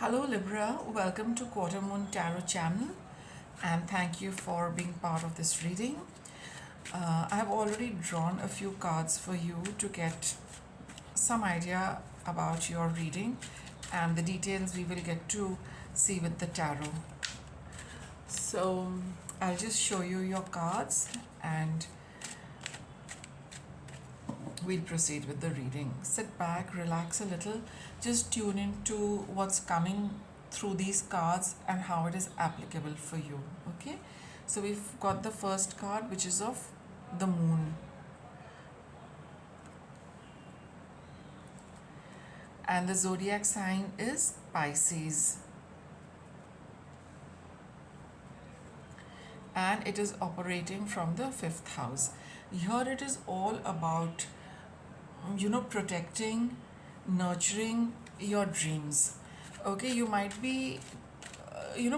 Hello Libra, welcome to Quarter Moon Tarot channel and thank you for being part of this reading. I have already drawn a few cards for you to get some idea about your reading and the details we will get to see with the tarot. So I'll just show you your cards and we'll proceed with the reading. Sit back, relax a little, just tune into what's coming through these cards and how it is applicable for you. Okay, so we've got the first card, which is of the moon, and the zodiac sign is Pisces, and it is operating from the fifth house. Here it is all about protecting, nurturing your dreams. Okay, you might be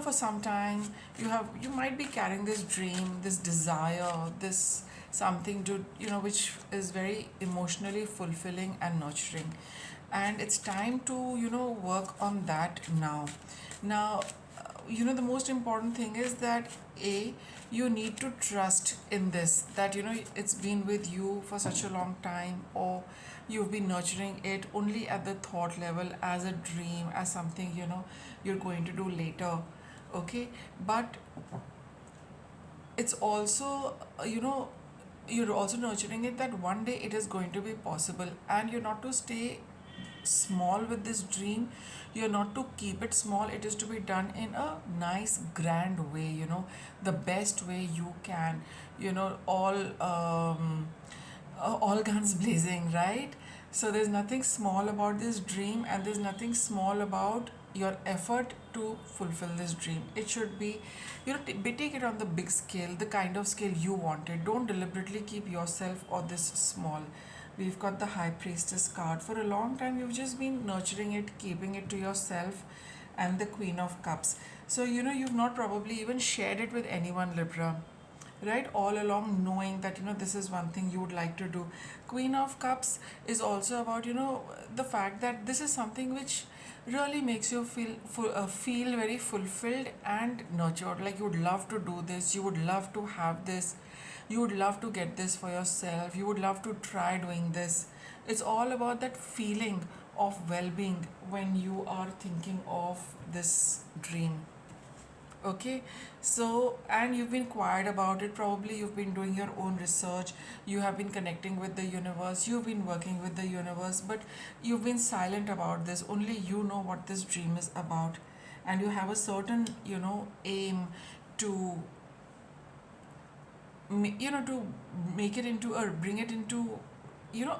for some time you might be carrying this dream, this desire, this something to which is very emotionally fulfilling and nurturing, and it's time to work on that now. The most important thing is that you need to trust in this, that it's been with you for such a long time, or you've been nurturing it only at the thought level, as a dream, as something you're going to do later. Okay, but it's also you're also nurturing it that one day it is going to be possible, and you're not to stay small with this dream. You're not to keep it small. It is to be done in a nice grand way, the best way you can, all guns blazing, right? So there's nothing small about this dream, and there's nothing small about your effort to fulfill this dream. It should be, take it on the big scale, the kind of scale you want it. Don't deliberately keep yourself or this small. We've got the High Priestess card. For a long time, you've just been nurturing it, keeping it to yourself, and the Queen of Cups. So, you've not probably even shared it with anyone, Libra, right? All along, knowing that, this is one thing you would like to do. Queen of Cups is also about, the fact that this is something which really makes you feel very fulfilled and nurtured. Like you would love to do this, you would love to have this, you would love to get this for yourself, you would love to try doing this. It's all about that feeling of well-being when you are thinking of this dream. Okay, so, and you've been quiet about it. Probably you've been doing your own research, you have been connecting with the universe, you've been working with the universe, but you've been silent about this. Only you know what this dream is about, and you have a certain aim to to make it into, or bring it into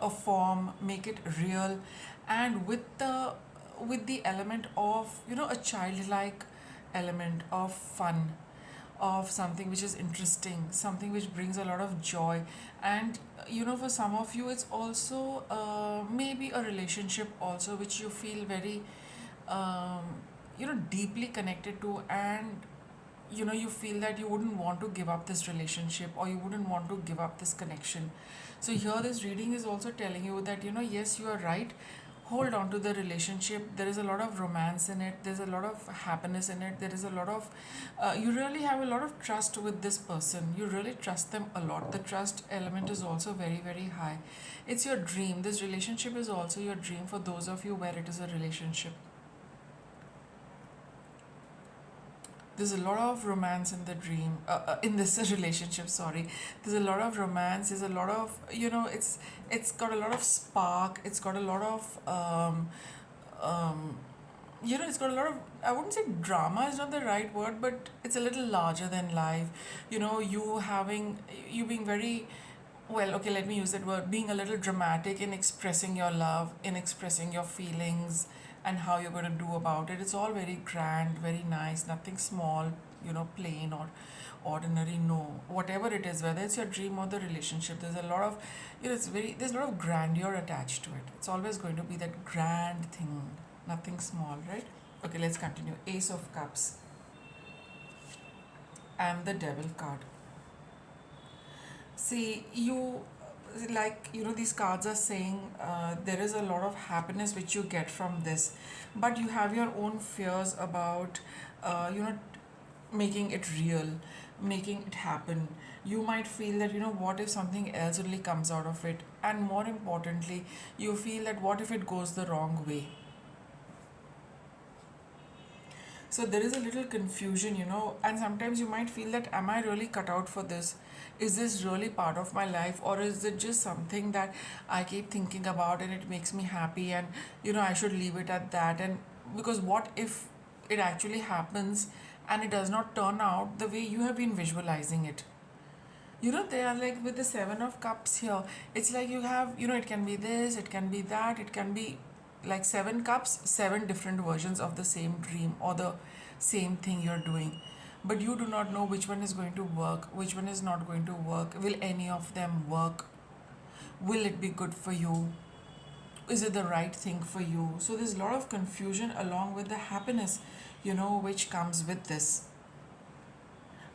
a form, make it real, and with the element of a childlike element of fun, of something which is interesting, something which brings a lot of joy. And for some of you, it's also maybe a relationship also which you feel very um, deeply connected to, and you feel that you wouldn't want to give up this relationship, or you wouldn't want to give up this connection. So here this reading is also telling you that yes, you are right. Hold on to the relationship. There is a lot of romance in it, there's a lot of happiness in it, there is a lot of you really have a lot of trust with this person. You really trust them a lot. The trust element is also very, very high. It's your dream. This relationship is also your dream, for those of you where it is a relationship. There's a lot of romance in the dream, in this relationship, sorry. There's a lot of romance, there's a lot of it's got a lot of spark, it's got a lot of it's got a lot of, I wouldn't say drama is not the right word, but it's a little larger than life. You being very, well, okay, let me use that word, being a little dramatic in expressing your love, in expressing your feelings, and how you're going to do about it. It's all very grand, very nice, nothing small, plain or ordinary. No, whatever it is, whether it's your dream or the relationship, there's a lot of, there's a lot of grandeur attached to it. It's always going to be that grand thing, nothing small, right? Okay, let's continue. Ace of Cups and the Devil card. See, like these cards are saying there is a lot of happiness which you get from this, but you have your own fears about making it real, making it happen. You might feel that what if something else really comes out of it, and more importantly you feel that what if it goes the wrong way. So there is a little confusion, and sometimes you might feel that, am I really cut out for this? Is this really part of my life, or is it just something that I keep thinking about and it makes me happy, and I should leave it at that? And because what if it actually happens and it does not turn out the way you have been visualizing it? They are like with the Seven of Cups here. It's like you have, it can be this, it can be that, it can be like seven cups, seven different versions of the same dream or the same thing you're doing. But you do not know which one is going to work, which one is not going to work. Will any of them work? Will it be good for you? Is it the right thing for you? So there's a lot of confusion along with the happiness, which comes with this.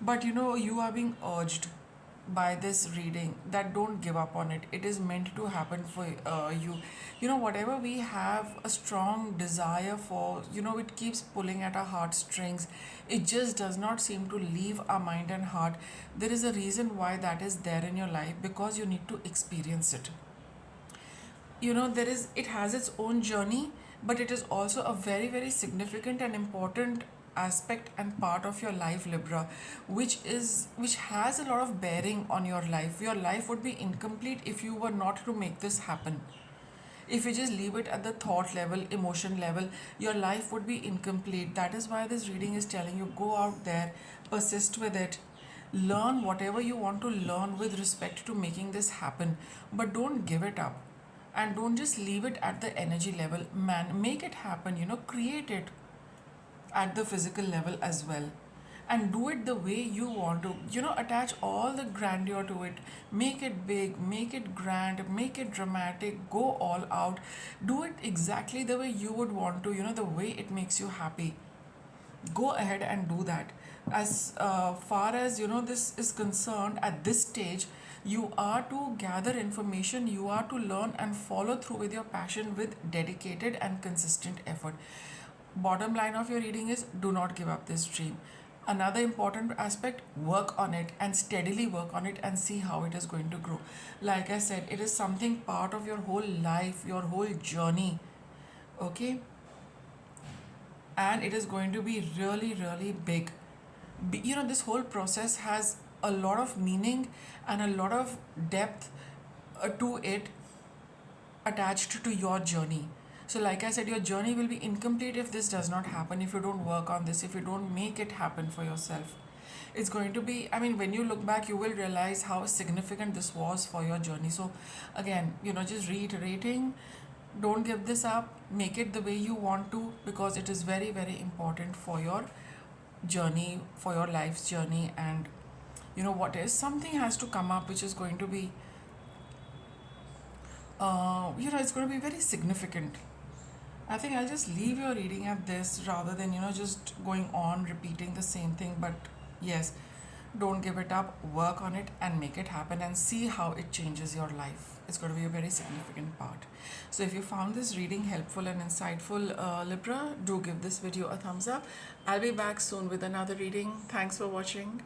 But you are being urged by this reading that don't give up on it. It is meant to happen for you. Whatever we have a strong desire for, it keeps pulling at our heartstrings. It just does not seem to leave our mind and heart. There is a reason why that is there in your life, because you need to experience it. It has its own journey, but it is also a very, very significant and important aspect and part of your life, Libra, which has a lot of bearing on your life. Your life would be incomplete if you were not to make this happen. If you just leave it at the thought level, emotion level, your life would be incomplete. That is why this reading is telling you, go out there, persist with it, learn whatever you want to learn with respect to making this happen, but don't give it up. And don't just leave it at the energy level. Man, make it happen, create it at the physical level as well. And do it the way you want to. Attach all the grandeur to it. Make it big, make it grand, make it dramatic, go all out. Do it exactly the way you would want to, the way it makes you happy. Go ahead and do that. As far as this is concerned, at this stage you are to gather information, you are to learn and follow through with your passion with dedicated and consistent effort. Bottom line of your reading is, do not give up this dream. Another important aspect, work on it and steadily work on it and see how it is going to grow. Like I said, it is something part of your whole life, your whole journey. Okay? And it is going to be really, really big. This whole process has a lot of meaning and a lot of depth to it attached to your journey. So like I said, your journey will be incomplete if this does not happen, if you don't work on this, if you don't make it happen for yourself. It's going to be, when you look back, you will realize how significant this was for your journey. So again, just reiterating, don't give this up, make it the way you want to, because it is very, very important for your journey, for your life's journey. And what is, something has to come up which is going to be it's going to be very significant. I think I'll just leave your reading at this rather than just going on repeating the same thing. But yes, don't give it up, work on it and make it happen and see how it changes your life. It's going to be a very significant part. So if you found this reading helpful and insightful, Libra, do give this video a thumbs up. I'll be back soon with another reading. Thanks for watching.